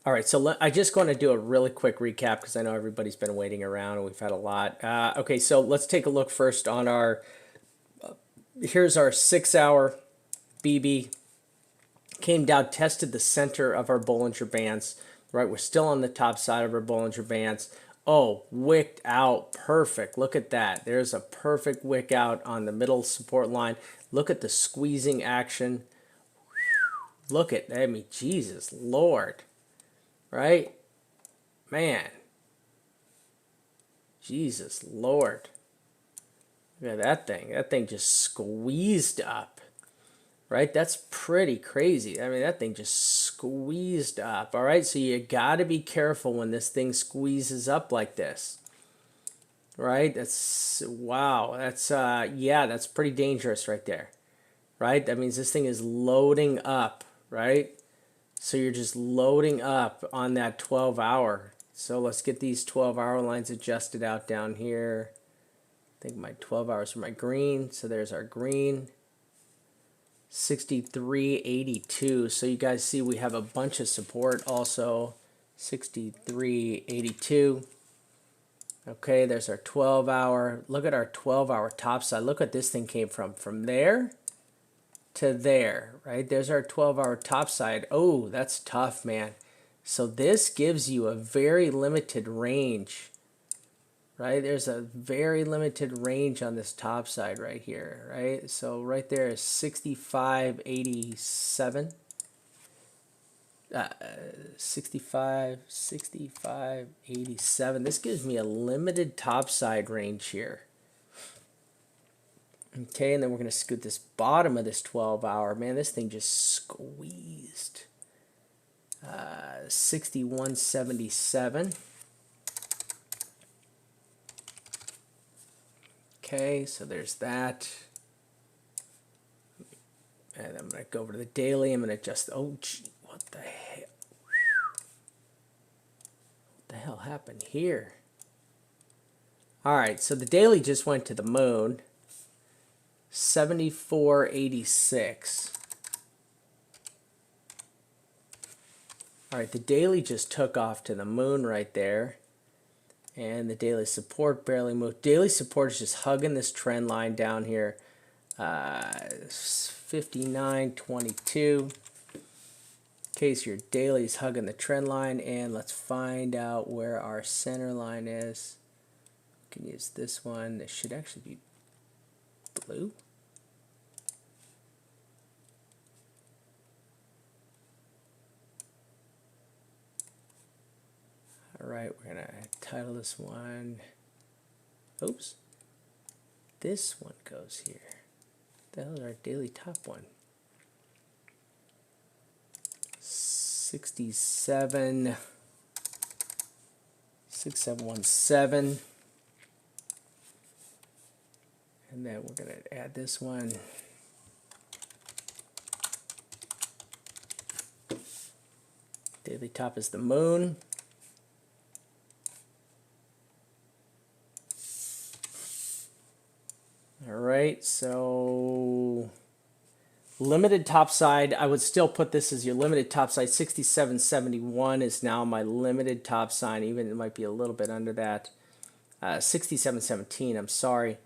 All right, so I just want to do a really quick recap because I know everybody's been waiting around and we've had a lot. Okay, so let's take a look first on our, here's our 6 hour BB. Came down, tested the center of our Bollinger Bands, right? We're still on the top side of our Bollinger Bands. Oh, wicked out, perfect. Look at that. There's a perfect wick out on the middle support line. Look at the squeezing action. Look at, I mean, Jesus Lord, right? Man, Jesus Lord. Look at that thing. That thing just squeezed up, right? That's pretty crazy. I mean, that thing just squeezed up. All right, so you got to be careful when this thing squeezes up like this, right? That's, wow. That's, yeah, that's pretty dangerous right there, right? That means this thing is loading up, right? So you're just loading up on that 12 hour. So let's get these 12 hour lines adjusted out down here. I think my 12 hours are my green. So there's our green. 63.82. So you guys see we have a bunch of support also. 63.82. Okay, there's our 12 hour. Look at our 12 hour top side. Look what this thing came from there to there, right? There's our 12 hour top side. Oh, that's tough, man. So this gives you a very limited range, right? There's a very limited range on this top side right here, right? So right there is 65.87. 65.87. This gives me a limited top side range here. Okay, and then we're going to scoot this bottom of this 12 hour. Man, this thing just squeezed. 61.77. Okay, so there's that. And I'm going to go over to the daily. I'm going to adjust. Oh, gee, what the hell? What the hell happened here? All right, so the daily just went to the moon. 74.86. All right, the daily just took off to the moon right there. And the daily support barely moved. Daily support is just hugging this trend line down here. 59.22. Okay, so your daily is hugging the trend line. And let's find out where our center line is. We can use this one. This should actually be blue. All right, we're going to title this one. Oops. This one goes here. The hell is our daily top one? 6717. And then we're going to add this one. Daily top is the moon. All right, so limited top side, I would still put this as your limited top side. 67.71 is now my limited top side, even it might be a little bit under that. 67.17, I'm sorry.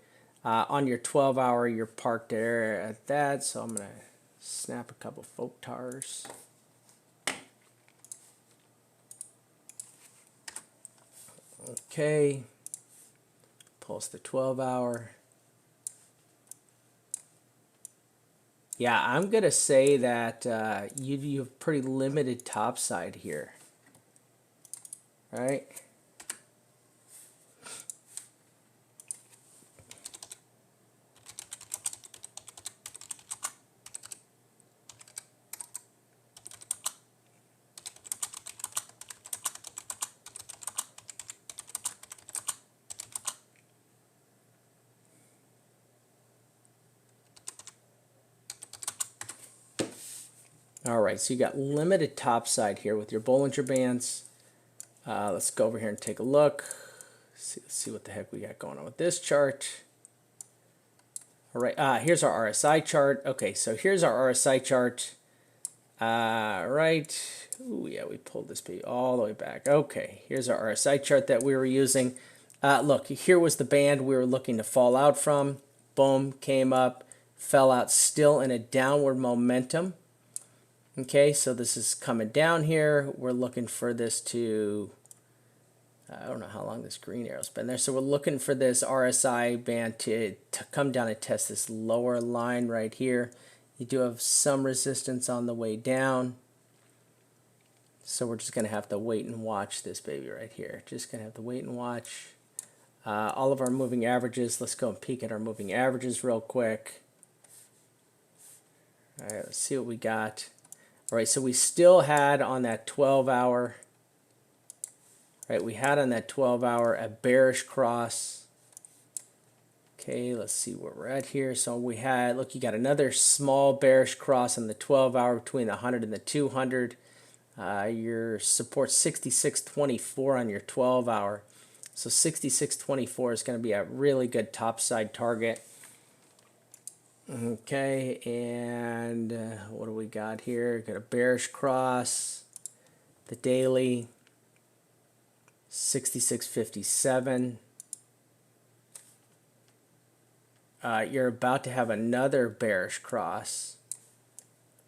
On your 12 hour, you're parked there at that, so I'm going to snap a couple folk tars. Okay, pulse the 12 hour. Yeah, I'm going to say that you have pretty limited top side here, right? All right, so you got limited top side here with your Bollinger Bands. Let's go over here and take a look. Let's see what the heck we got going on with this chart. All right, here's our RSI chart. Okay, so here's our RSI chart. Right. Ooh, yeah, we pulled this baby all the way back. Okay, here's our RSI chart that we were using. Look, here was the band we were looking to fall out from. Boom, came up, fell out, still in a downward momentum. Okay, so this is coming down here. We're looking for this to, I don't know how long this green arrow's been there. So we're looking for this RSI band to come down and test this lower line right here. You do have some resistance on the way down. So we're just going to have to wait and watch this baby right here. Just going to have to wait and watch. All of our moving averages. Let's go and peek at our moving averages real quick. All right, let's see what we got. All right, so we still had on that 12-hour, right, we had on that 12-hour a bearish cross. Okay, let's see where we're at here. So we had, look, you got another small bearish cross on the 12-hour between the 100 and the 200. Your support 66.24 on your 12-hour. So 66.24 is going to be a really good topside target. Okay, and what do we got here? Got a bearish cross. The daily 66.57. You're about to have another bearish cross,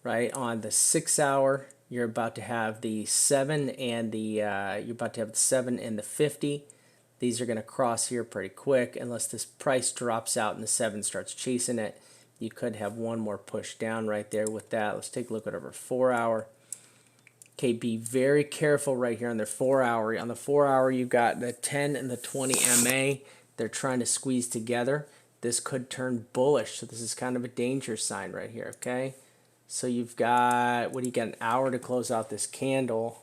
right? On the 6-hour, you're about to have the 7 and the you're about to have the 7 and the 50. These are going to cross here pretty quick unless this price drops out and the 7 starts chasing it. You could have one more push down right there with that. Let's take a look at our 4-hour. Okay, be very careful right here on the 4-hour. On the 4-hour, you've got the 10 and the 20 MA. They're trying to squeeze together. This could turn bullish, so this is kind of a danger sign right here, okay? So you've got, what do you got, an hour to close out this candle.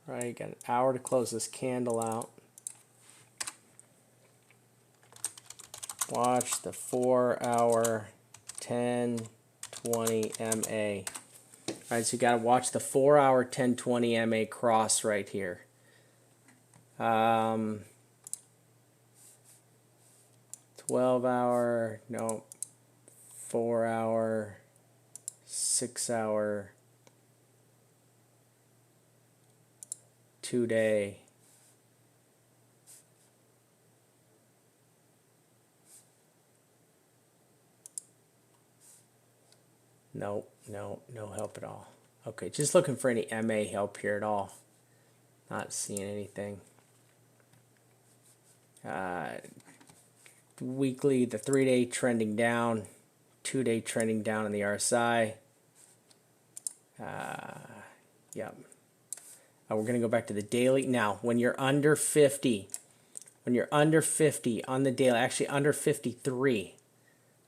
Right, you got an hour to close this candle out. Watch the 4-hour 10, 20 MA. All right, so you got to watch the 4-hour 10, 20 MA cross right here. 12-hour, no, 4-hour, 6-hour, 2-day. No help at all. Okay, just looking for any MA help here at all. Not seeing anything. Weekly, the 3-day trending down, 2-day trending down on the RSI. Yep. We're going to go back to the daily. Now, when you're under 50, on the daily, actually under 53,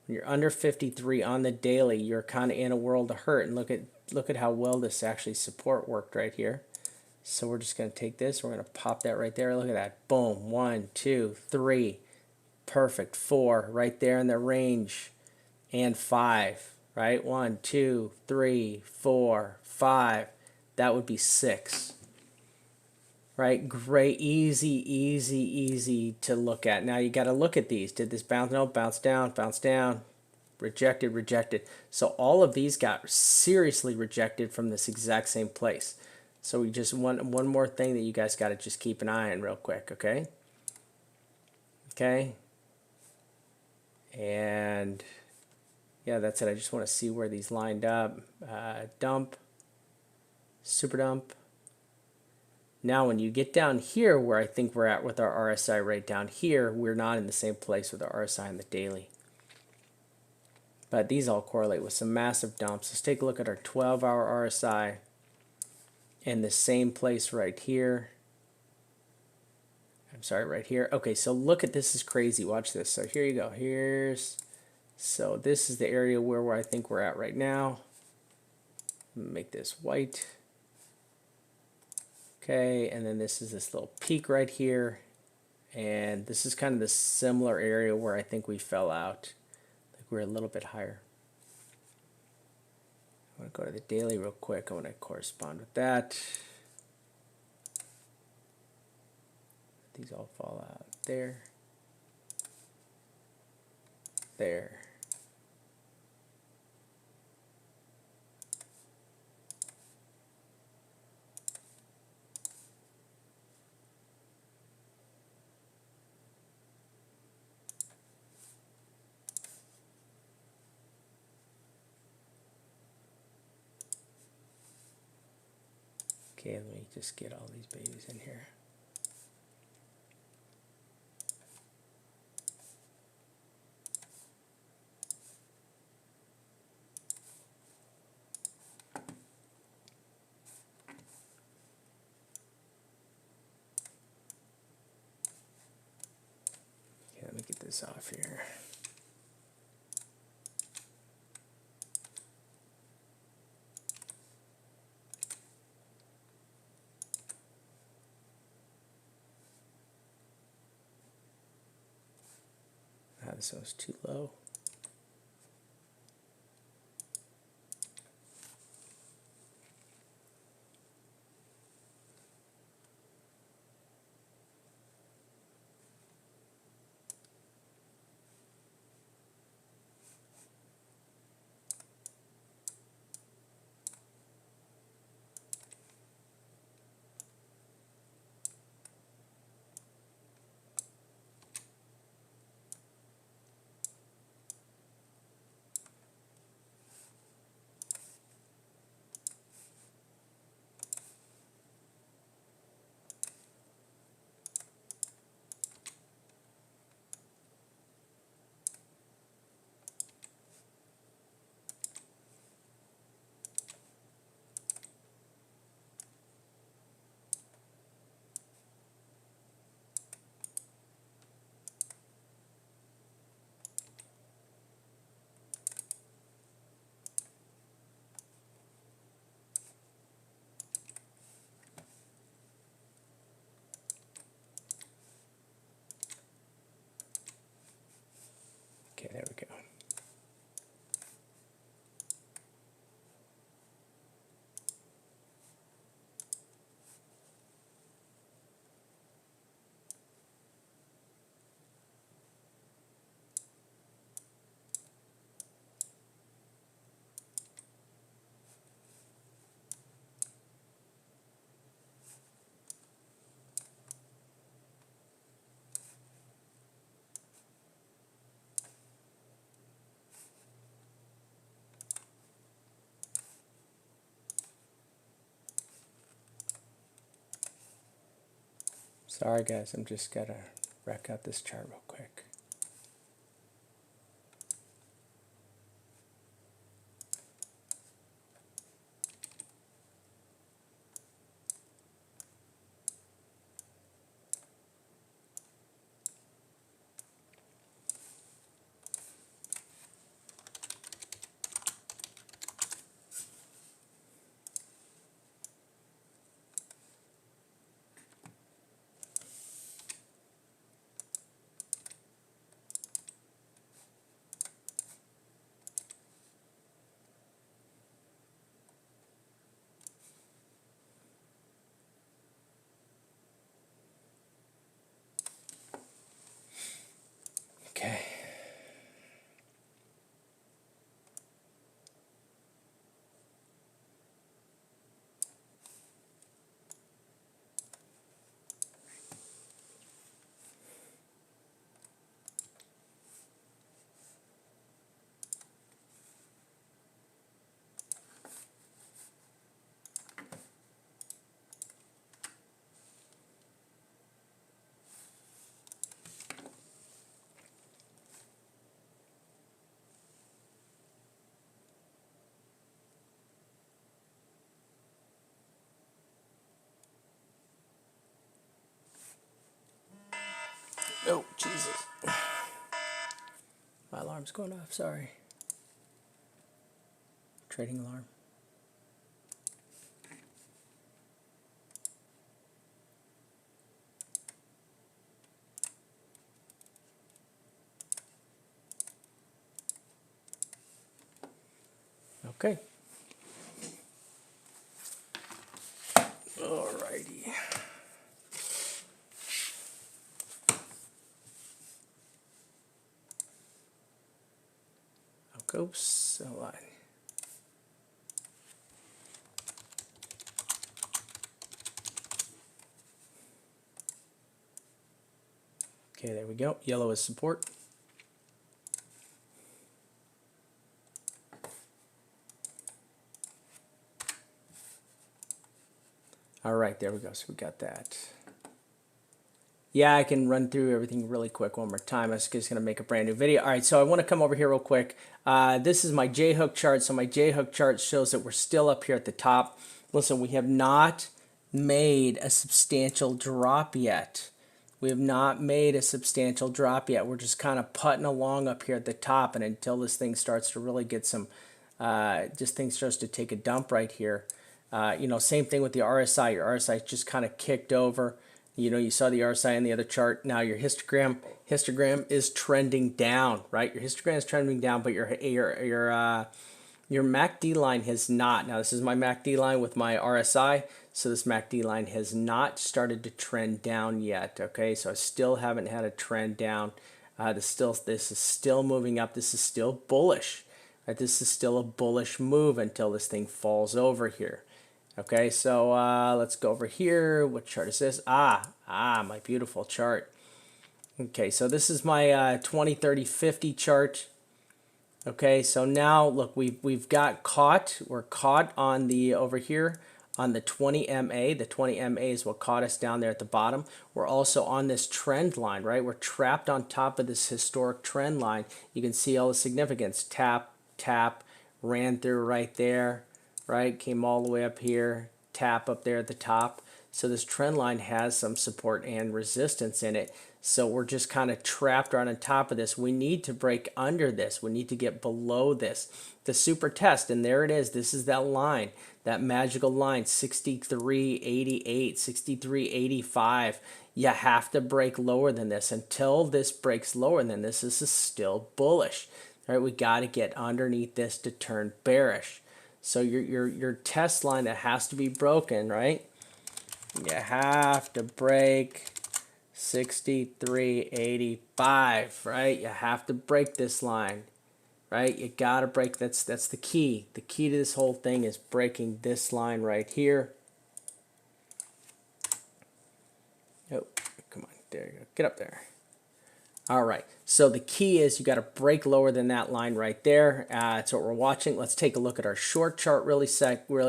when you're under 53 on the daily, you're kind of in a world of hurt. And look at how well this actually support worked right here. So we're just going to take this. We're going to pop that right there. Look at that. Boom. 1, 2, 3. Perfect. 4 right there in the range. And 5. Right? 1, 2, 3, 4, 5. That would be 6. Right? Great. Easy to look at. Now you got to look at these. Did this bounce? No. Bounce down. Rejected. So all of these got seriously rejected from this exact same place. So we just want one more thing that you guys got to just keep an eye on real quick, okay? Okay. And yeah, that's it. I just want to see where these lined up. Dump, super dump. Now when you get down here where I think we're at with our RSI right down here, we're not in the same place with our RSI on the daily. But these all correlate with some massive dumps. Let's take a look at our 12-hour RSI. In the same place right here. I'm sorry, right here. Okay, so look at this is crazy. Watch this. So here you go. So this is the area where I think we're at right now. Make this white. Okay, and then this is this little peak right here. And this is kind of the similar area where I think we fell out. Like we're a little bit higher. I'm going to go to the daily real quick. I want to correspond with that. These all fall out there. There. Okay, let me just get all these babies in here. Okay, let me get this off here. This one's too low. Okay, there we go. Sorry guys, I'm just gotta wreck out this chart real quick. Okay. Oh, Jesus. My alarm's going off, sorry. Trading alarm. Okay. Alrighty. I'll go so on. Okay, there we go. Yellow is support. All right, there we go. So we got that. Yeah, I can run through everything really quick one more time. I was just going to make a brand new video. All right, so I want to come over here real quick. This is my J-hook chart. So my J-hook chart shows that we're still up here at the top. Listen, we have not made a substantial drop yet. We have not made a substantial drop yet. We're just kind of putting along up here at the top, and until this thing starts to really get some, just thing starts to take a dump right here. You know, same thing with the RSI. Your RSI just kind of kicked over. You know, you saw the RSI in the other chart. Now your histogram is trending down, right? Your histogram is trending down, but your MACD line has not. Now this is my MACD line with my RSI, so this MACD line has not started to trend down yet. Okay, so I still haven't had a trend down. This is still moving up. This is still bullish. Right? This is still a bullish move until this thing falls over here. Okay, so let's go over here. What chart is this? My beautiful chart. Okay, so this is my 20, 30, 50 chart. Okay, so now look, we've got caught. We're caught on the over here on the 20 MA. The 20 MA is what caught us down there at the bottom. We're also on this trend line, right? We're trapped on top of this historic trend line. You can see all the significance. Tap, tap, ran through right there. Right, came all the way up here, tap up there at the top. So this trend line has some support and resistance in it. So we're just kind of trapped right on top of this. We need to break under this. We need to get below this. The super test, and there it is. This is that line, that magical line, 63.88, 63.85. You have to break lower than this. Until this breaks lower than this is still bullish. All right, we got to get underneath this to turn bearish. So your test line that has to be broken, right? You have to break 63.85, right? You have to break this line, right? You got to break, that's the key. The key to this whole thing is breaking this line right here. Oh, come on, there you go. Get up there. All right, so the key is you got to break lower than that line right there. That's what we're watching. Let's take a look at our short chart really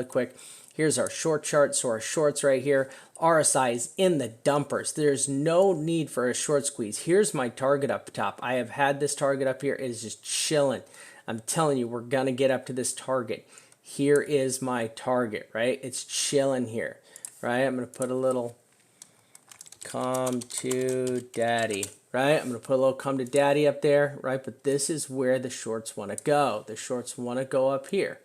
quick. Here's our short chart. So our shorts right here. RSI is in the dumpers. There's no need for a short squeeze. Here's my target up top. I have had this target up here. It is just chilling. I'm telling you, we're going to get up to this target. Here is my target, right? It's chilling here, right? I'm going to put a little come to daddy. Right, I'm going to put a little come to daddy up there, right? But this is where the shorts want to go. The shorts want to go up here,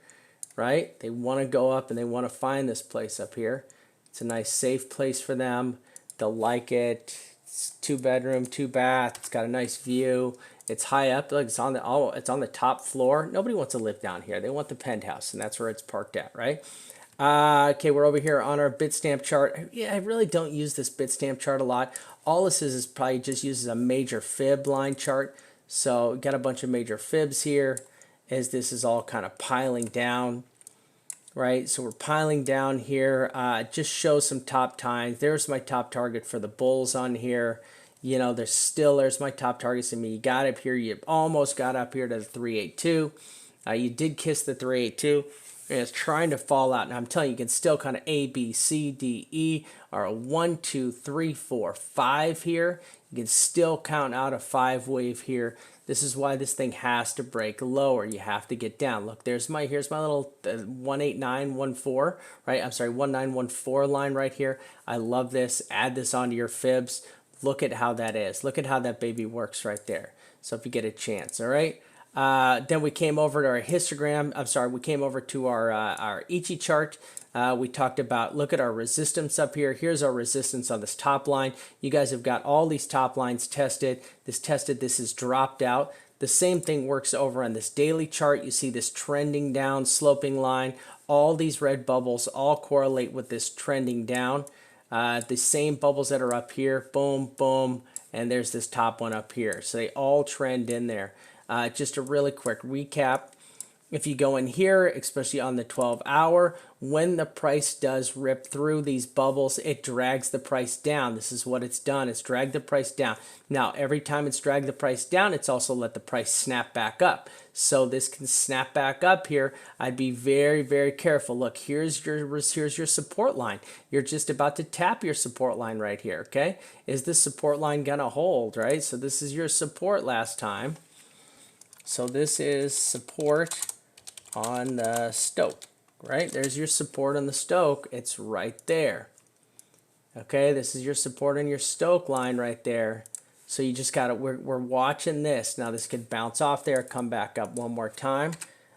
right? They want to go up and they want to find this place up here. It's a nice safe place for them. They'll like it. It's 2-bedroom, 2-bath. It's got a nice view. It's high up. Like it's on the top floor. Nobody wants to live down here. They want the penthouse, and that's where it's parked at, right? Okay, we're over here on our Bitstamp chart. Yeah, I really don't use this Bitstamp chart a lot. All this is probably just uses a major fib line chart. So got a bunch of major fibs here as this is all kind of piling down, right? So we're piling down here. Just shows some top times. There's my top target for the bulls on here. You know, there's my top targets. I mean, you got up here. You almost got up here to the 382. You did kiss the 382. And it's trying to fall out. Now I'm telling you, you can still kind of A, B, C, D, E, or a 1, 2, 3, 4, 5 here. You can still count out a 5 wave here. This is why this thing has to break lower. You have to get down. Look, here's my little 18914, right? I'm sorry, 1914 line right here. I love this. Add this onto your fibs. Look at how that is. Look at how that baby works right there. So if you get a chance, all right? Then we came over to our histogram. I'm sorry, we came over to our Ichi chart. We talked about, look at our resistance up here. Here's our resistance on this top line. You guys have got all these top lines tested. This is dropped out. The same thing works over on this daily chart. You see this trending down, sloping line. All these red bubbles all correlate with this trending down. The same bubbles that are up here, boom, boom, and there's this top one up here. So they all trend in there. Just a really quick recap. If you go in here, especially on the 12-hour, when the price does rip through these bubbles, it drags the price down. This is what it's done. It's dragged the price down. Now, every time it's dragged the price down, it's also let the price snap back up. So this can snap back up here. I'd be very, very careful. Look, here's your support line. You're just about to tap your support line right here, okay? Is this support line gonna hold, right? So this is your support last time. So this is support on the Stoke, right? There's your support on the Stoke. It's right there. Okay, this is your support on your Stoke line right there. So you just got to, we're watching this. Now this could bounce off there, come back up one more time.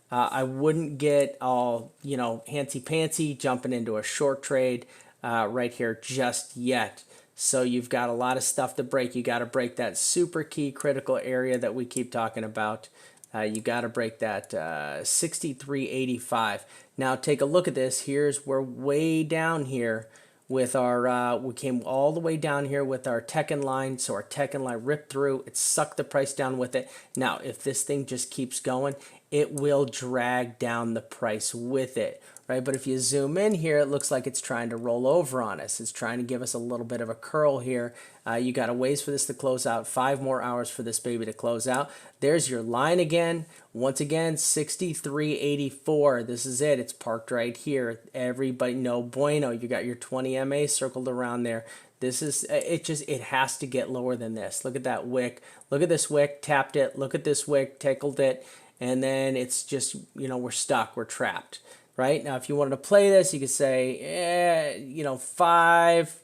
I wouldn't get all, hanty-pantsy jumping into a short trade right here just yet. So you've got a lot of stuff to break. You got to break that super key critical area that we keep talking about. You got to break that 63.85. Now take a look at this. We're way down here with our, we came all the way down here with our Tekken line. So our Tekken line ripped through. It sucked the price down with it. Now, if this thing just keeps going, it will drag down the price with it, right? But if you zoom in here, it looks like it's trying to roll over on us. It's trying to give us a little bit of a curl here. You got a ways for this to close out, 5 more hours for this baby to close out. There's your line again. Once again, 63.84. This is it. It's parked right here. Everybody, no bueno. You got your 20 MA circled around there. This is, it has to get lower than this. Look at that wick. Look at this wick, tapped it. Look at this wick, tickled it. And then it's just, we're stuck, we're trapped, right? Now, if you wanted to play this, you could say, 5,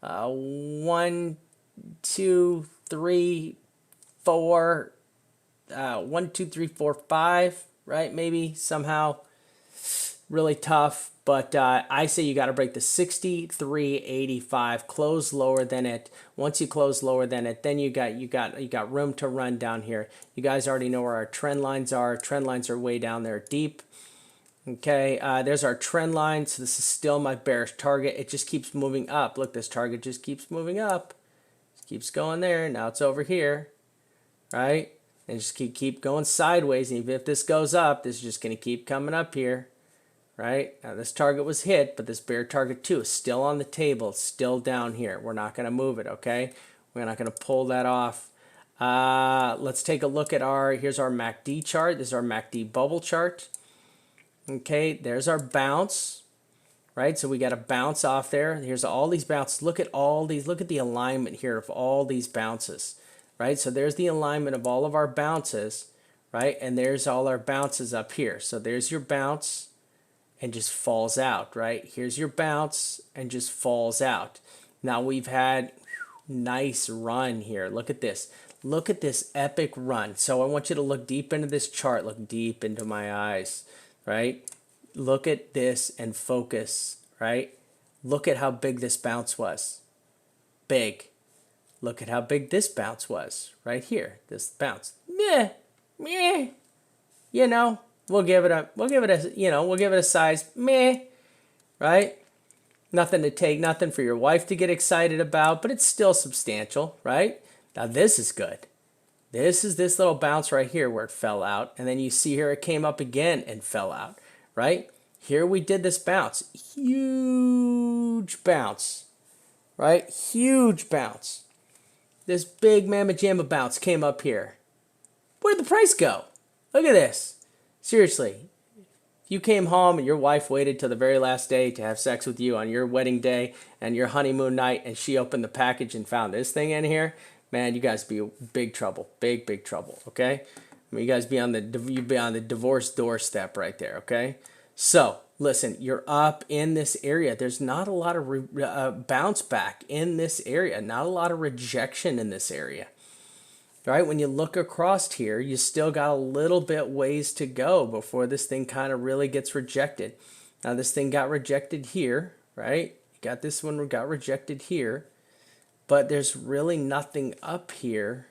1, 2, 3, 4, 1, 2, 3, 4, 5, right? Maybe somehow really tough, but I say you got to break the 63.85, close lower than it. Once you close lower than it, then you got room to run down here. You guys already know where our trend lines are. Trend lines are way down there deep. Okay, there's our trend line. So this is still my bearish target. It just keeps moving up. Look, this target just keeps moving up. Just keeps going there. Now it's over here, right? And just keep going sideways. And even if this goes up, this is just going to keep coming up here. Right? Now this target was hit, but this bear target 2 is still on the table. It's still down here. We're not going to move it, okay? We're not going to pull that off. Let's take a look at here's our MACD chart. This is our MACD bubble chart. Okay, there's our bounce, right? So we got a bounce off there. Here's all these bounces. Look at all these. Look at the alignment here of all these bounces, right? So there's the alignment of all of our bounces, right? And there's all our bounces up here. So there's your bounce and just falls out, right? Here's your bounce and just falls out. Now we've had nice run here. Look at this. Look at this epic run. So I want you to look deep into this chart. Look deep into my eyes, right? Look at this and focus, right? Look at how big this bounce was. Big. Look at how big this bounce was right here. This bounce. Meh. Meh. We'll give it a size meh, right? Nothing to take, nothing for your wife to get excited about, but it's still substantial, right? Now this is good. This is this little bounce right here where it fell out, and then you see here it came up again and fell out, right? Here we did this bounce, huge bounce, right? Huge bounce. This big mamma jamma bounce came up here. Where'd the price go? Look at this. Seriously, if you came home and your wife waited till the very last day to have sex with you on your wedding day and your honeymoon night, and she opened the package and found this thing in here, man, you guys be in big trouble, big trouble. Okay, I mean, you guys be on the divorce doorstep right there. Okay, so listen, you're up in this area. There's not a lot of bounce back in this area. Not a lot of rejection in this area. Right, when you look across here, you still got a little bit ways to go before this thing kind of really gets rejected. Now this thing got rejected here, right? You got this one got rejected here, but there's really nothing up here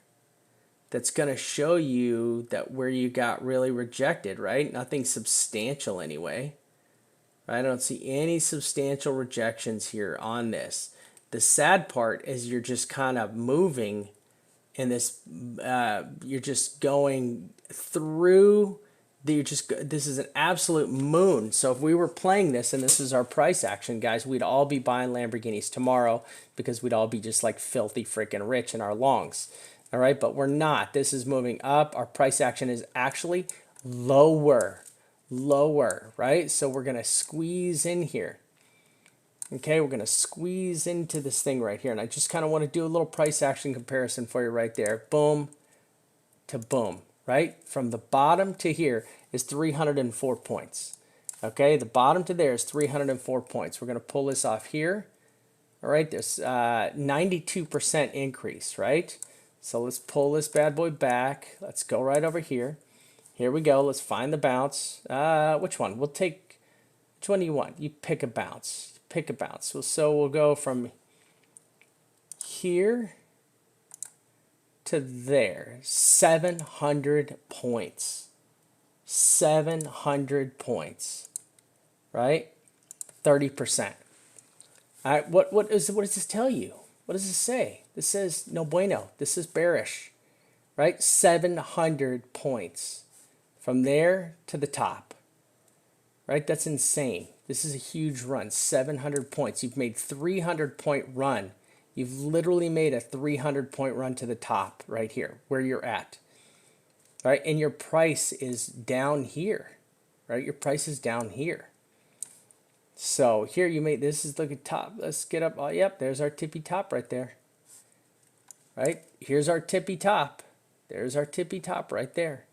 that's going to show you that where you got really rejected, right? Nothing substantial anyway. I don't see any substantial rejections here on this. The sad part is you're just kind of moving in this, you're just going through This is an absolute moon. So if we were playing this and this is our price action, guys, we'd all be buying Lamborghinis tomorrow because we'd all be just like filthy freaking rich in our longs. All right, but we're not. This is moving up. Our price action is actually lower, right? So we're going to squeeze in here. Okay, we're going to squeeze into this thing right here. And I just kind of want to do a little price action comparison for you right there. Boom to boom, right? From the bottom to here is 304 points. Okay, the bottom to there is 304 points. We're going to pull this off here. All right, there's 92% increase, right? So let's pull this bad boy back. Let's go right over here. Here we go. Let's find the bounce. Which one? We'll take, which one do you want? You pick a bounce. Pick a bounce. So we'll go from here to there. 700 points. 700 points. Right? 30%. All right, what does this tell you? What does this say? This says no bueno. This is bearish. Right? 700 points. From there to the top. Right? That's insane. This is a huge run. 700 points. You've made 300-point run. You've literally made a 300-point run to the top right here where you're at. Right? And your price is down here. Right? Your price is down here. So here you made, this is the top. Let's get up. Oh, yep, there's our tippy top right there. Right? Here's our tippy top. There's our tippy top right there.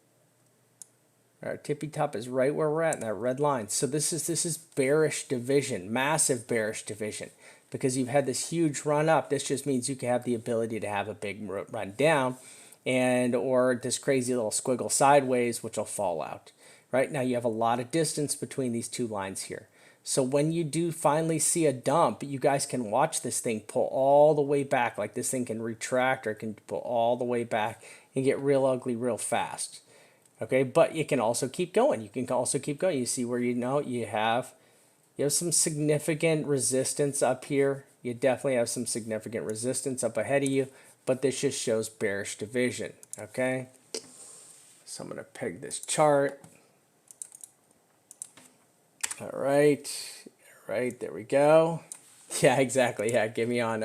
Our tippy top is right where we're at in that red line. So this is bearish division, massive bearish division, because you've had this huge run up. This just means you can have the ability to have a big run down, and or this crazy little squiggle sideways, which will fall out. Right now you have a lot of distance between these two lines here. So when you do finally see a dump, you guys can watch this thing pull all the way back. Like this thing can retract or it can pull all the way back and get real ugly real fast. Okay, but you can also keep going. You can also keep going. You see where you have some significant resistance up here. You definitely have some significant resistance up ahead of you, but this just shows bearish division. Okay, so I'm going to peg this chart. All right, there we go. Yeah, exactly. Yeah, give me on.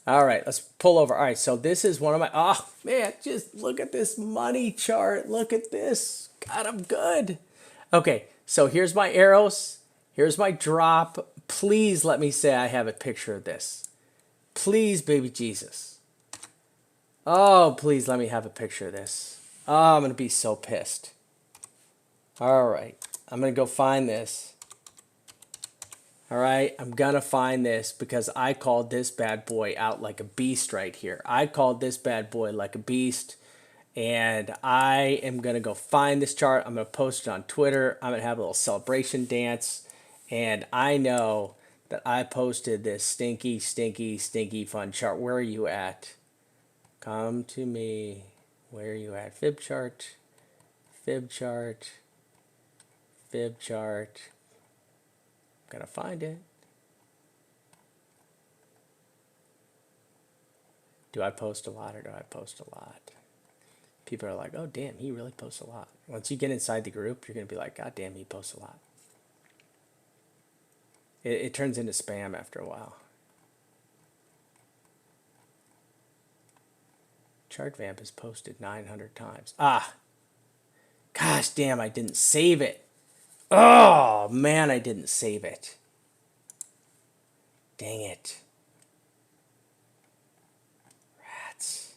All right, let's pull over. All right, so this is one of my, oh man, just look at this money chart. Look at this. God, I'm good. Okay, so here's my arrows. Here's my drop. Please let me say I have a picture of this. Please, baby Jesus. Oh, please let me have a picture of this. Oh, I'm going to be so pissed. All right, I'm going to go find this. All right, I'm going to find this because I called this bad boy out like a beast right here. I called this bad boy like a beast, and I am going to go find this chart. I'm going to post it on Twitter. I'm going to have a little celebration dance, and I know that I posted this stinky, stinky, stinky fun chart. Where are you at? Come to me. Where are you at? Fib chart, fib chart, fib chart. Gotta find it. Do I post a lot or do I post a lot? People are like, oh damn, he really posts a lot. Once you get inside the group, you're gonna be like, god damn, he posts a lot. It turns into spam after a while. Chart Vamp is posted 900 times. Ah, gosh damn, I didn't save it. Oh, man, I didn't save it. Dang it. Rats.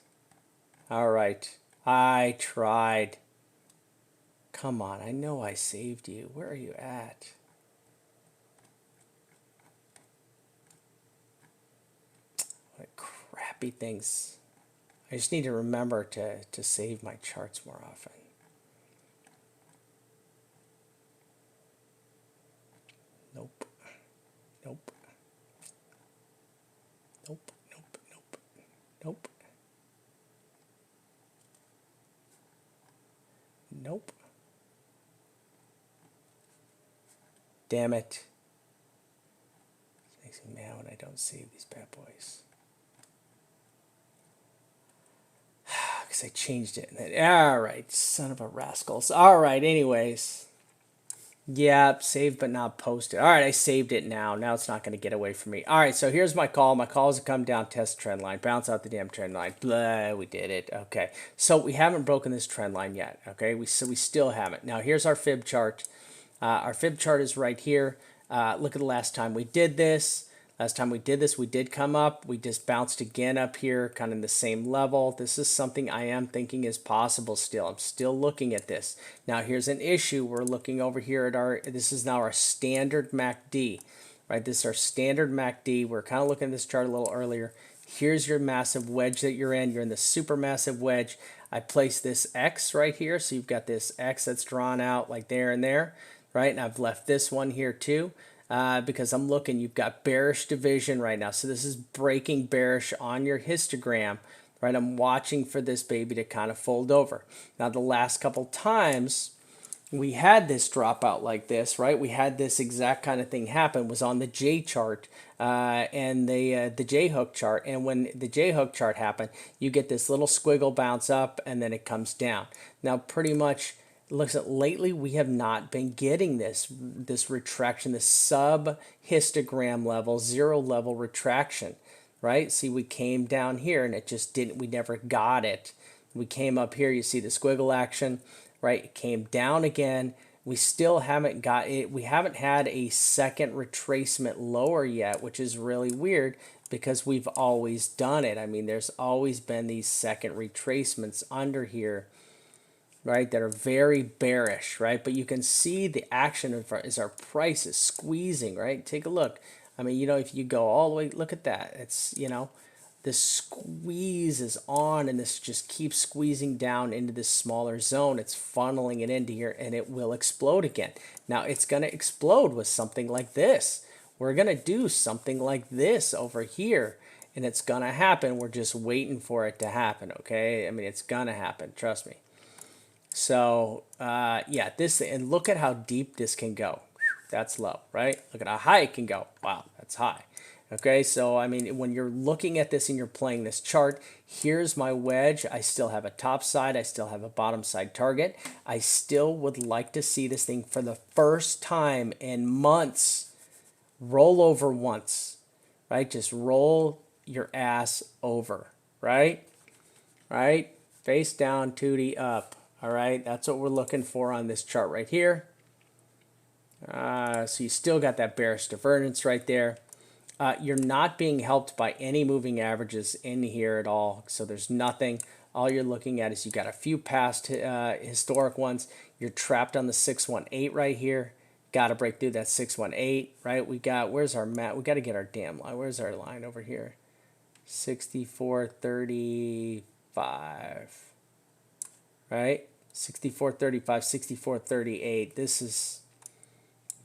All right. I tried. Come on, I know I saved you. Where are you at? What crappy things. I just need to remember to save my charts more often. Nope. Nope. Nope. Nope. Nope. Nope. Nope. Damn it. It makes me mad when I don't save these bad boys. because I changed it. All right, son of a rascals. All right, anyways. Yep, saved but not posted. All right, I saved it now. Now it's not going to get away from me. All right, so here's my call. My call is to come down, test trend line, bounce out the damn trend line. Blah, we did it. Okay, so we haven't broken this trend line yet. Okay, we still haven't. Now here's our fib chart. Our fib chart is right here. Look at the last time we did this. Last time we did this, we did come up. We just bounced again up here, kind of in the same level. This is something I am thinking is possible still. I'm still looking at this. Now, here's an issue. We're looking over here at this is now our standard MACD, right? This is our standard MACD. We're kind of looking at this chart a little earlier. Here's your massive wedge that you're in. You're in the supermassive wedge. I place this X right here. So you've got this X that's drawn out like there and there, right? And I've left this one here too. Because I'm looking, you've got bearish division right now. So this is breaking bearish on your histogram, right? I'm watching for this baby to kind of fold over. Now, the last couple times we had this dropout like this, right? We had this exact kind of thing happen. It was on the J chart and the J hook chart. And when the J hook chart happened, you get this little squiggle bounce up and then it comes down. Now, pretty much looks at lately we have not been getting this retraction, this sub histogram level, zero level retraction, right? See, we came down here and it just didn't, we never got it. We came up here, you see the squiggle action, right? It came down again. We still haven't got it. We haven't had a second retracement lower yet, which is really weird because we've always done it. I mean, there's always been these second retracements under here, right, that are very bearish, right? But you can see the action of our price is squeezing, right? Take a look. I mean, you know, if you go all the way, look at that. It's, you know, this squeeze is on and this just keeps squeezing down into this smaller zone. It's funneling it into here and it will explode again. Now, it's going to explode with something like this. We're going to do something like this over here and it's going to happen. We're just waiting for it to happen, okay? I mean, it's going to happen. Trust me. So, yeah, this, and look at how deep this can go. That's low, right? Look at how high it can go. Wow, that's high. Okay, so, I mean, when you're looking at this and you're playing this chart, here's my wedge. I still have a top side. I still have a bottom side target. I still would like to see this thing for the first time in months roll over once, right? Just roll your ass over, right? Right? Face down, tootie up. All right, that's what we're looking for on this chart right here. So you still got that bearish divergence right there. You're not being helped by any moving averages in here at all. So there's nothing. All you're looking at is you got a few past historic ones. You're trapped on the 618 right here. Got to break through that 618, right? We got, where's our mat? We got to get our damn line. Where's our line over here? 64.35. Right? 64.35, 64.38. This is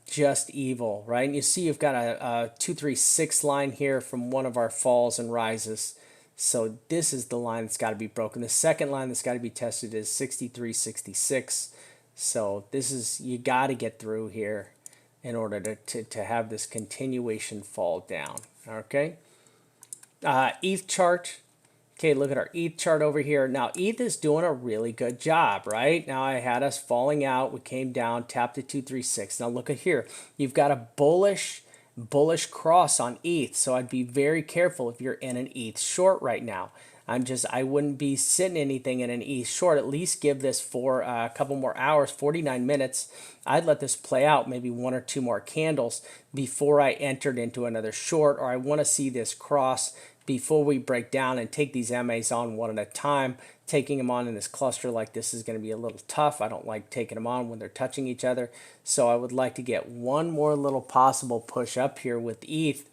just evil, right? And you see you've got a 236 line here from one of our falls and rises. So this is the line that's got to be broken. The second line that's got to be tested is 63.66. So this is, you got to get through here in order to have this continuation fall down. Okay? ETH chart. Okay, look at our ETH chart over here. Now, ETH is doing a really good job, right? Now, I had us falling out. We came down, tapped to 236. Now, look at here. You've got a bullish cross on ETH. So I'd be very careful if you're in an ETH short right now. I wouldn't be sitting anything in an ETH short. At least give this for a couple more hours, 49 minutes. I'd let this play out, maybe one or two more candles before I entered into another short, or I want to see this cross before we break down and take these MAs on one at a time. Taking them on in this cluster like this is going to be a little tough. I don't like taking them on when they're touching each other. So I would like to get one more little possible push up here with ETH,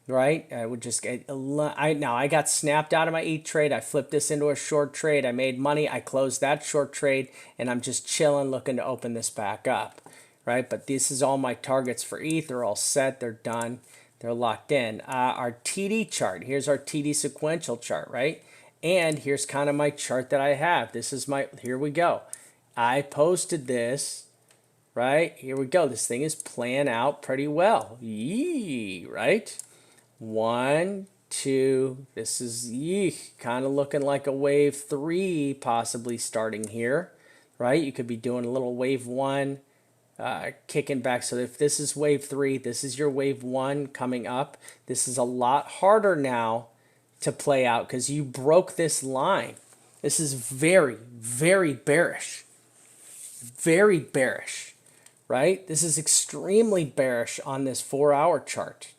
right? I would just get, now I got snapped out of my ETH trade. I flipped this into a short trade. I made money. I closed that short trade and I'm just chilling looking to open this back up, right? But this is all my targets for ETH. They're all set. They're done. They're locked in. Our TD chart, here's our TD sequential chart, right? And here's kind of my chart that I have. This is my, here we go. I posted this, right? Here we go. This thing is playing out pretty well. Yee, right? 1, 2. This is kind of looking like a wave 3 possibly starting here, right? You could be doing a little wave 1, kicking back. So if this is wave 3, this is your wave 1 coming up. This is a lot harder now to play out because you broke this line. This is very, very bearish. Very bearish, right? This is extremely bearish on this 4-hour chart.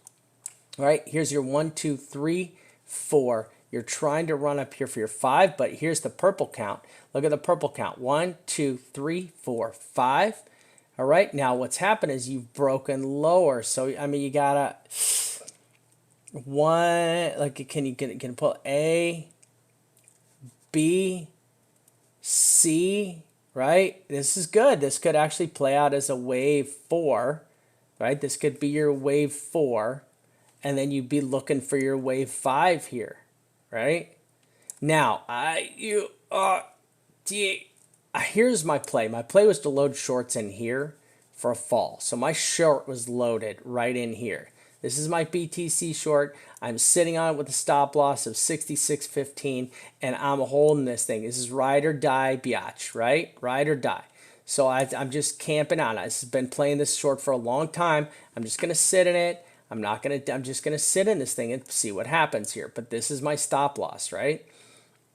Right, here's your 1, 2, 3, 4. You're trying to run up here for your 5, but here's the purple count. Look at the purple count. 1, 2, 3, 4, 5. All right, now what's happened is you've broken lower. So, I mean, you gotta can you pull A, B, C, right? This is good. This could actually play out as a wave 4, right? This could be your wave 4. And then you'd be looking for your wave 5 here, right? Now, here's my play. My play was to load shorts in here for a fall. So my short was loaded right in here. This is my BTC short. I'm sitting on it with a stop loss of 66.15, and I'm holding this thing. This is ride or die, biatch, right? Ride or die. So I'm just camping on it. I've been playing this short for a long time. I'm just going to sit in it. I'm just going to sit in this thing and see what happens here. But this is my stop loss, right?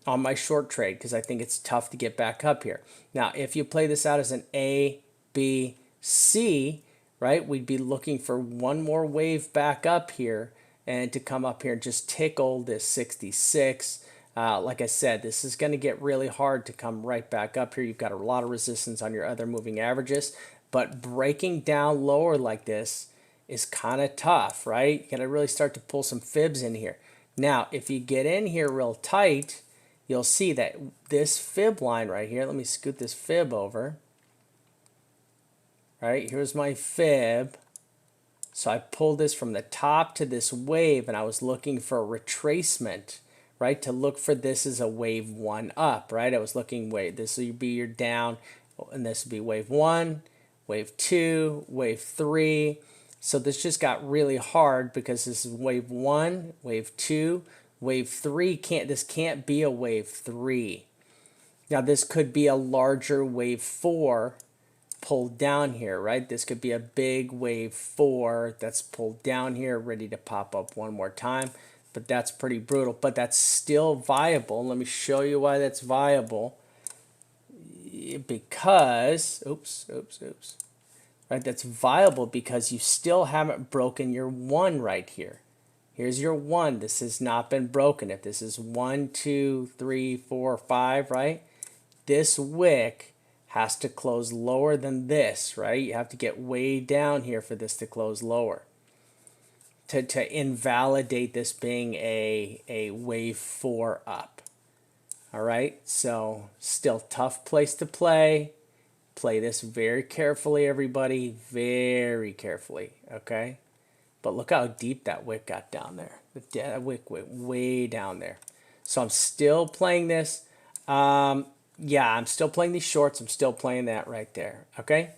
On my short trade, because I think it's tough to get back up here. Now, if you play this out as an A, B, C, right, we'd be looking for one more wave back up here and to come up here and just tickle this 66. Like I said, this is going to get really hard to come right back up here. You've got a lot of resistance on your other moving averages, but breaking down lower like this is kind of tough, right? You got to really start to pull some fibs in here. Now, if you get in here real tight, you'll see that this fib line right here, let me scoot this fib over. Right, here's my fib. So I pulled this from the top to this wave, and I was looking for a retracement, right? To look for this as a wave 1 up, right? I was looking, this would be your down, and this would be wave 1, wave 2, wave 3. So this just got really hard because this is wave 1, wave 2, wave 3. This can't be a wave 3. Now this could be a larger wave 4 pulled down here, right? This could be a big wave 4 that's pulled down here, ready to pop up one more time. But that's pretty brutal. But that's still viable. Let me show you why that's viable. Because, oops. Right, that's viable because you still haven't broken your 1 right here. Here's your 1. This has not been broken. If this is 1, 2, 3, 4, 5, right? This wick has to close lower than this, right? You have to get way down here for this to close lower. To invalidate this being a wave 4 up. All right, so still tough place to play. Play this very carefully, everybody. Very carefully, okay? But look how deep that wick got down there. That wick went way down there. So I'm still playing this. Yeah, I'm still playing these shorts. I'm still playing that right there, okay?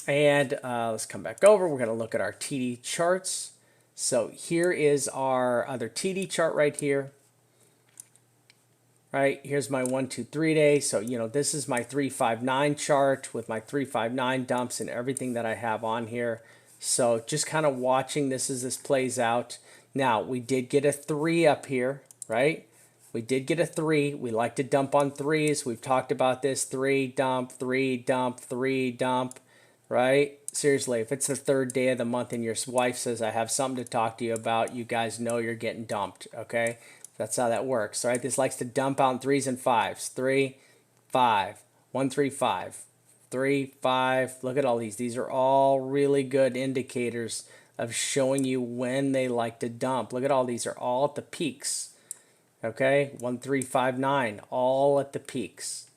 And let's come back over. We're going to look at our TD charts. So here is our other TD chart right here. Right, here's my 1, 2, 3 day. So, you know, this is my 359 chart with my 359 dumps and everything that I have on here. So just kind of watching this as this plays out. Now, we did get a 3 up here, right? We did get a 3. We like to dump on 3s. We've talked about this. 3, dump, 3, dump, 3, dump, right? Seriously, if it's the 3rd day of the month and your wife says, I have something to talk to you about, you guys know you're getting dumped, okay? That's how that works, right? This likes to dump out in 3s and 5s. 3, 5, 1, 3, 5, 3, 5. Look at all these. These are all really good indicators of showing you when they like to dump. Look at all these are all at the peaks. Okay, 1, 3, 5, 9, all at the peaks.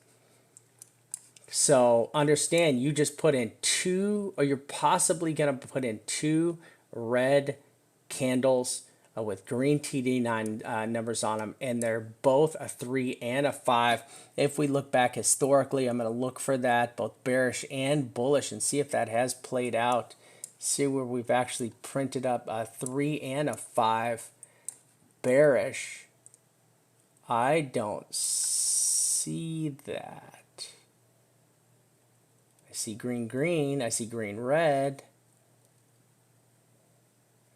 So understand you just put in 2, or you're possibly going to put in 2 red candles with green TD9 numbers on them, and they're both a 3 and a 5. If we look back historically, I'm going to look for that, both bearish and bullish, and see if that has played out. See where we've actually printed up a 3 and a 5. bearish. I don't see that. I see green, green. I see green, red.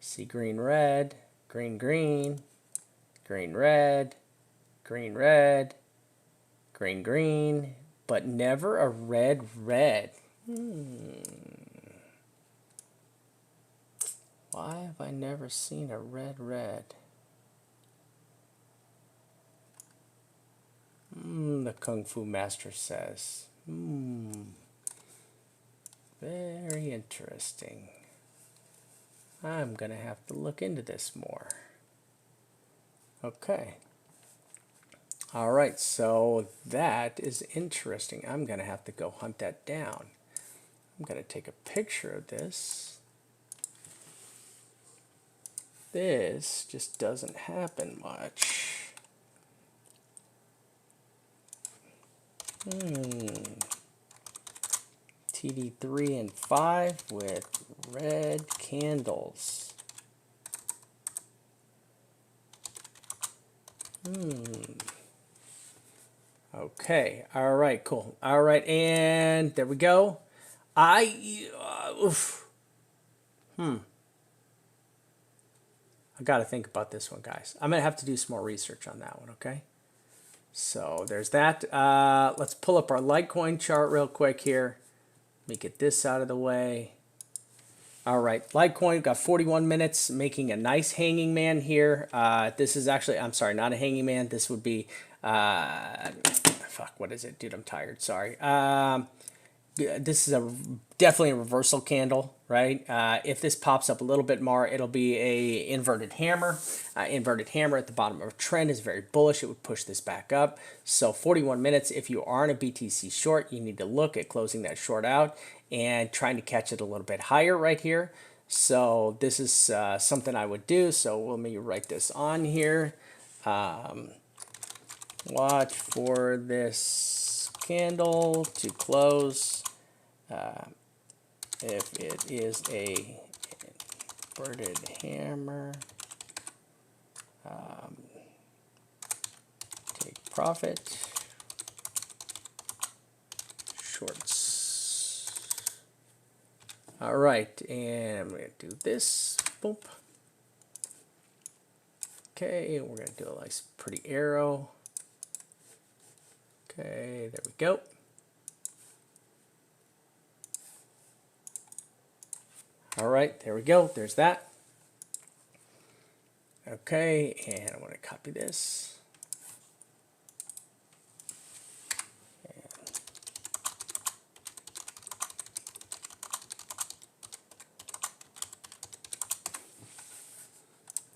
I see green, red. Green, green. Green, red. Green, red. Green, green. But never a red, red. Why have I never seen a red, red? The Kung Fu Master says. Very interesting. I'm going to have to look into this more. Okay. All right, so that is interesting. I'm going to have to go hunt that down. I'm going to take a picture of this. This just doesn't happen much. TD 3 and 5 with red candles. Okay, all right, cool. All right, and there we go. I got to think about this one, guys. I'm going to have to do some more research on that one, okay? So there's that. Let's pull up our Litecoin chart real quick here. Let me get this out of the way. All right, Litecoin got 41 minutes, making a nice hanging man here. This is actually, I'm sorry, not a hanging man. This would be, fuck, what is it? Dude, I'm tired, sorry. This is definitely a reversal candle, right? If this pops up a little bit more, it'll be a inverted hammer. Inverted hammer at the bottom of a trend is very bullish. It would push this back up. So 41 minutes, if you are in a BTC short, you need to look at closing that short out and trying to catch it a little bit higher right here. So this is something I would do. So let me write this on here. Watch for this candle to close. If it is a inverted hammer, take profit, shorts. All right, and I'm going to do this. Boom. Okay, we're going to do a nice pretty arrow. Okay, there we go. All right, there we go. There's that. Okay, and I'm going to copy this.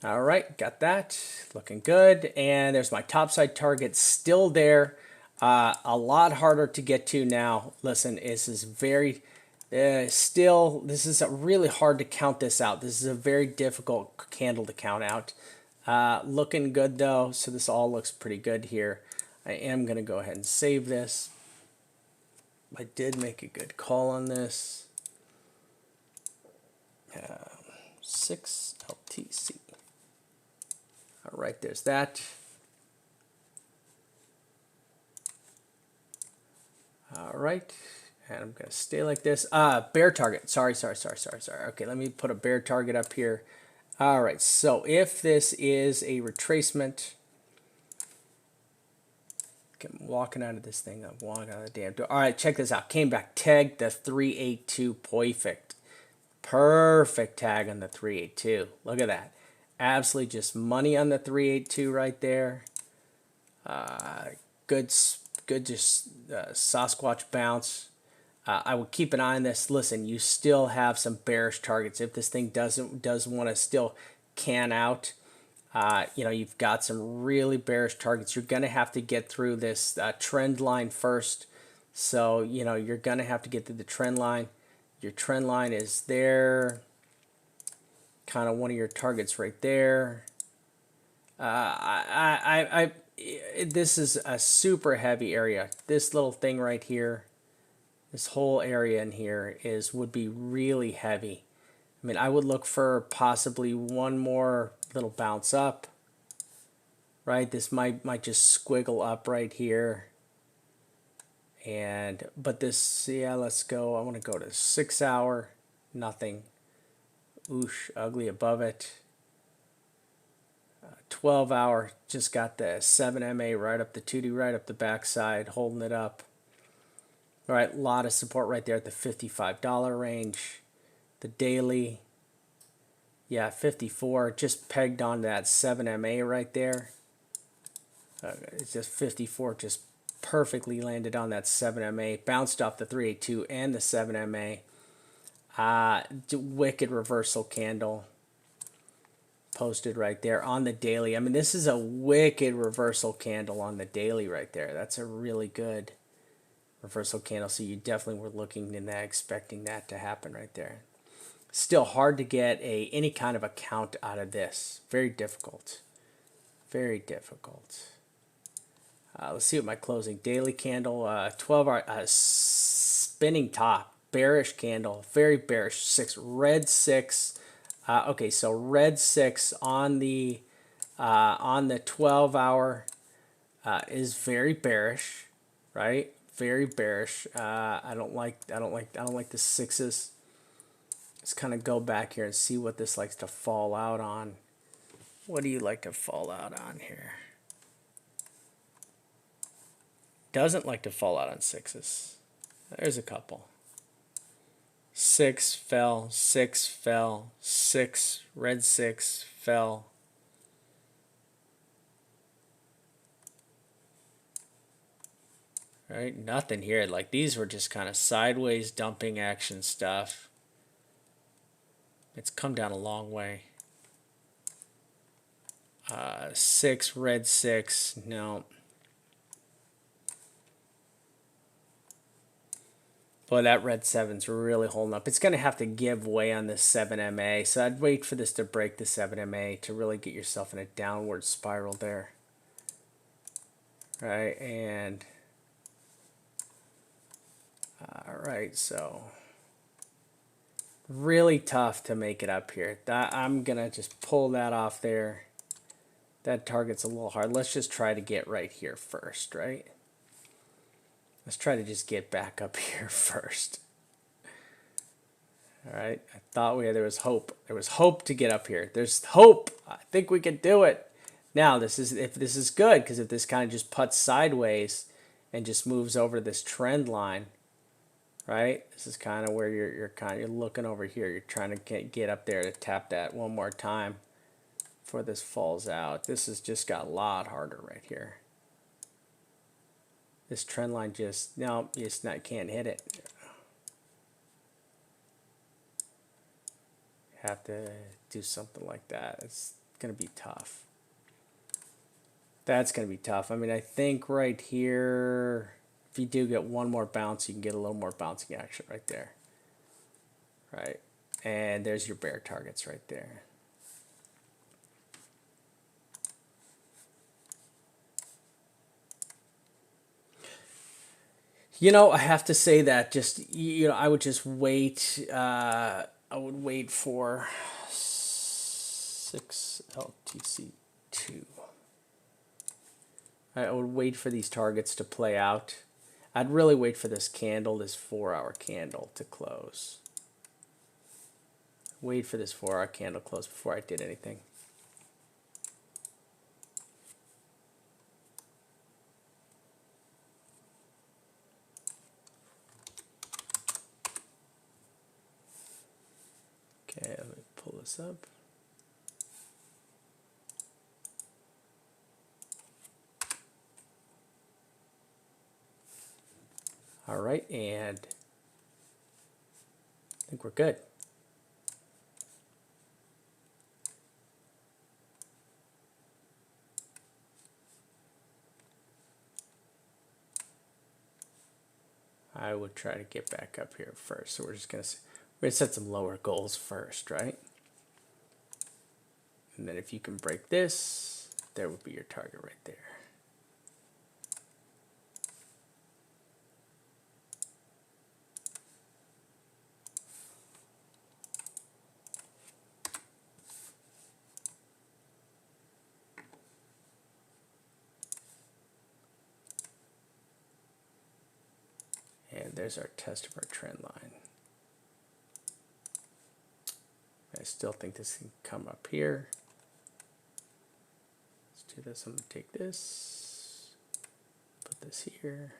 All right, got that. Looking good. And there's my topside target still there. A lot harder to get to now. Listen, this is very... this is really hard to count this out. This is a very difficult candle to count out. Looking good though, so this all looks pretty good here. I am going to go ahead and save this. I did make a good call on this. 6 LTC. All right, there's that. All right. And I'm going to stay like this. Bear target. Sorry. Okay, let me put a bear target up here. All right, so if this is a retracement, I'm walking out of this thing. I'm walking out of the damn door. All right, check this out. Came back, tagged the 382. Perfect. Perfect tag on the 382. Look at that. Absolutely just money on the 382 right there. Good just Sasquatch bounce. I would keep an eye on this. Listen, you still have some bearish targets. If this thing does want to still can out, you've got some really bearish targets. You're going to have to get through this trend line first. So, you're going to have to get through the trend line. Your trend line is there. Kind of one of your targets right there. This is a super heavy area. This little thing right here. This whole area in here would be really heavy. I mean, I would look for possibly one more little bounce up. right? This might just squiggle up right here. And but this, yeah, let's go. I want to go to 6 hour, nothing. Oosh, ugly above it. 12 hour, just got the 7MA right up the 2D, right up the backside, holding it up. All right, a lot of support right there at the $55 range. The daily, yeah, 54, just pegged on that 7MA right there. It's just 54, just perfectly landed on that 7MA, bounced off the 382 and the 7MA. Wicked reversal candle posted right there on the daily. I mean, this is a wicked reversal candle on the daily right there. That's a really good reversal candle. So you definitely were looking in that, expecting that to happen right there. Still hard to get any kind of a count out of this. Very difficult. Very difficult. Let's see what my closing daily candle, 12 hour spinning top, bearish candle, very bearish, red 6. Okay, so red 6 on the 12 hour is very bearish, right? Very bearish. I don't like the sixes. Let's kind of go back here and see what this likes to fall out on. What do you like to fall out on here? Doesn't like to fall out on sixes. There's a couple. 6 fell, 6 fell, 6, red 6 fell. Right, nothing here. Like these were just kind of sideways dumping action stuff. It's come down a long way. 6, red 6, no. Boy, that red 7's really holding up. It's going to have to give way on this 7MA. So I'd wait for this to break the 7MA to really get yourself in a downward spiral there. Right, and all right, so really tough to make it up here. I'm going to just pull that off there. That target's a little hard. Let's just try to get right here first, right? Let's try to just get back up here first. All right, I thought there was hope. There was hope to get up here. There's hope. I think we can do it. Now, this is good, because if this kind of just putts sideways and just moves over this trend line, right? This is kind of where you're looking over here. You're trying to get up there to tap that one more time before this falls out. This has just got a lot harder right here. This trend line just, no, can't hit it. Have to do something like that. It's going to be tough. That's going to be tough. I mean, I think right here, if you do get one more bounce, you can get a little more bouncing action right there. Right. And there's your bear targets right there. You know, I have to say that just, I would just wait. I would wait for 6LTC2. I would wait for these targets to play out. I'd really wait for this candle, this 4-hour candle to close. Wait for this 4-hour candle to close before I did anything. Okay, let me pull this up. All right, and I think we're good. I would try to get back up here first. So we're going to set some lower goals first, right? And then if you can break this, there would be your target right there. there's our test of our trend line. I still think this can come up here. Let's do this. I'm going to take this, put this here.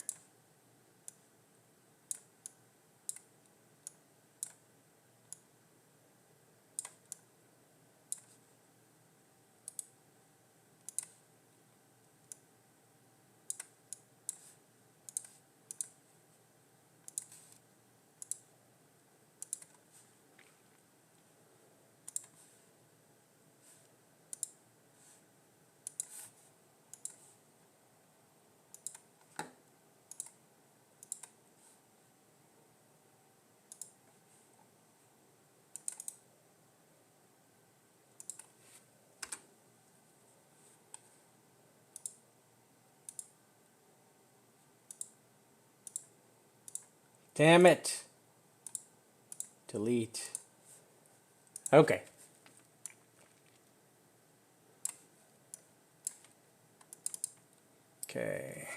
Damn it. Delete. Okay. Okay.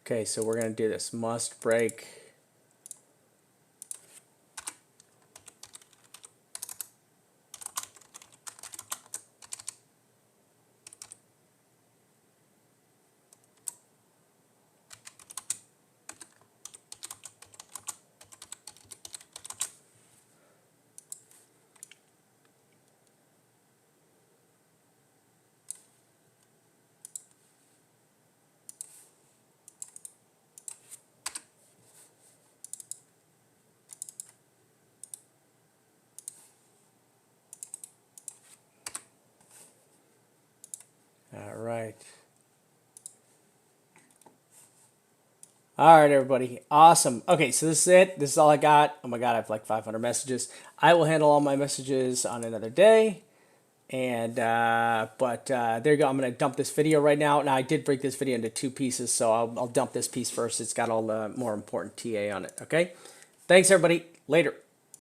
Okay, so we're going to do this must break. All right. All right, everybody. Awesome. Okay, so this is it. This is all I got. Oh my God, I have like 500 messages. I will handle all my messages on another day. And, there you go. I'm going to dump this video right now. Now, I did break this video into 2 pieces, so I'll dump this piece first. It's got all the more important TA on it. Okay. Thanks, everybody. Later.